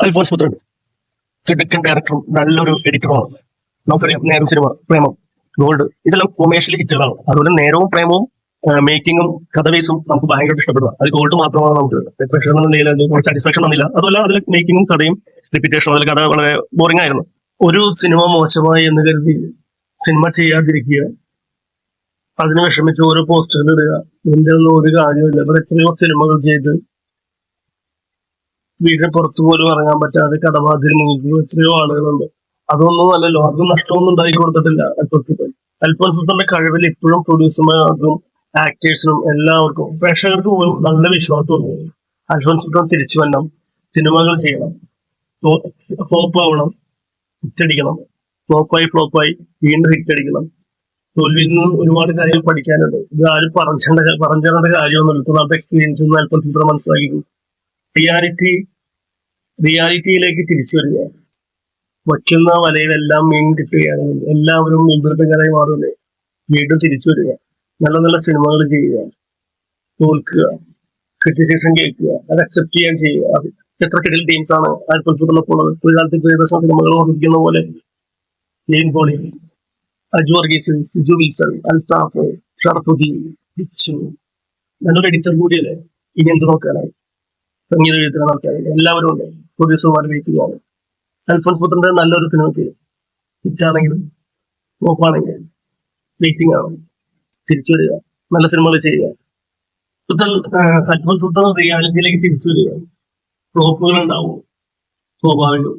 അൽഫോൻസ് പുത്രൻ കിടക്കൻ ഡയറക്ടറും നല്ലൊരു എഡിറ്ററുമാണ്. നമുക്കറിയാം നേരം സിനിമ, പ്രേമം, ഗോൾഡ്, ഇതെല്ലാം കൊമേഴ്ഷ്യൽ ഹിറ്റുകളാണ്. അതുപോലെ നേരവും പ്രേമവും മേക്കിങ്ങും കഥവേസും നമുക്ക് ഭയങ്കര ഇഷ്ടപ്പെടുക. അത് ഗോൾഡ് മാത്രമാണ് നമുക്ക് സാറ്റിസ്ഫാക്ഷൻ വന്നില്ല. അതുപോലെ അതിൽ മേക്കിങ്ങും കഥയും റിപ്പീറ്റേഷനും, അതിൽ കഥ വളരെ ബോറിംഗ് ആയിരുന്നു. ഒരു സിനിമ മോശമായി എന്ന് കരുതി സിനിമ ചെയ്യാതിരിക്കുക, അതിന് വിഷമിച്ച് ഓരോ പോസ്റ്ററുകൾ ഇടുക, ഇതിന്റെ ഒന്നും ഒരു കാര്യമില്ല. ഇവിടെ എത്രയോ സിനിമകൾ ചെയ്ത് വീടിന് പുറത്തു പോലും ഇറങ്ങാൻ പറ്റാതെ കടബാധ്യത നീക്കുക എത്രയോ ആളുകളുണ്ട്. അതൊന്നും അല്ലല്ലോ, അതും നഷ്ടമൊന്നും ഉണ്ടാക്കി കൊടുത്തിട്ടില്ല അൽഫോൻസ്. അൽഫോൻസിന്റെ കഴിവിൽ ഇപ്പോഴും പ്രൊഡ്യൂസർമാർക്കും ആക്ടേഴ്സിനും എല്ലാവർക്കും പ്രേക്ഷകർക്ക് പോലും നല്ല വിശ്വാസം തോന്നുന്നു. അൽഫോൻസ് തിരിച്ചു വരണം, സിനിമകൾ ചെയ്യണം, ഫ്ലോപ്പ് ആവണം, ഹിറ്റടിക്കണം, ഫ്ലോപ്പായി വീണ്ടും ഹിറ്റടിക്കണം. തോൽവിയിൽ നിന്ന് ഒരുപാട് കാര്യങ്ങൾ പഠിക്കാനുണ്ട്. ഇത് ആരും പറഞ്ഞേണ്ട കാര്യമൊന്നുമില്ല. നാളത്തെ എക്സ്പീരിയൻസ് ഒന്നും അൽഫോൻസ് മനസ്സിലാക്കി റിയാലിറ്റിയിലേക്ക് തിരിച്ചു വരിക. വയ്ക്കുന്ന വലയിലെല്ലാം മീൻ കിട്ടുകയാണെങ്കിൽ എല്ലാവരും മീൻപിടുത്തക്കാരായി മാറില്ലേ. വീണ്ടും തിരിച്ചു വരിക, നല്ല നല്ല സിനിമകൾ ചെയ്യുക, തോൽക്കുക, ക്രിറ്റിസിസം കേൾക്കുക, അത് അക്സെപ്റ്റ് ചെയ്യാൻ ചെയ്യുക. എത്ര കിടിൽ ടീംസ് ആണ് അൽഫോൻസിനൊപ്പമുള്ളത്. ഒരു കാലത്ത് പ്രിയദർശൻ സിനിമകൾ ഓർമ്മിക്കുന്ന പോലെ നെയിം പോളി, അജു വർഗീസ്, സിജു വിൽസൺ, അൽത്താഫ്, ഷറഫുദ്ദീൻ, ബിച്ചു, നല്ലൊരു എഡിറ്റർ കൂടിയല്ലേ. ഇനി എന്ത് നോക്കാനായി, സംഗീത എഴുതുന്ന ആൾക്കാരെ എല്ലാവരും ഉണ്ട്. പ്രൊഡ്യൂസർമാർ വെയിറ്റിംഗാണ്. അൽഫോൻസ് പുത്രന്റെ നല്ലൊരു സിനിമയ്ക്ക് ഹിറ്റാണെങ്കിലും ഫ്ലോപ്പാണെങ്കിലും വെയിറ്റിംഗ് ആണ്. തിരിച്ചു വരിക, നല്ല സിനിമകൾ ചെയ്യുക. അൽഫോൻസ് പുത്രൻ റിയാലിറ്റിയിലേക്ക് തിരിച്ചു വരിക. ഫ്ലോപ്പുകൾ ഉണ്ടാവും, സ്വാഭാവികം.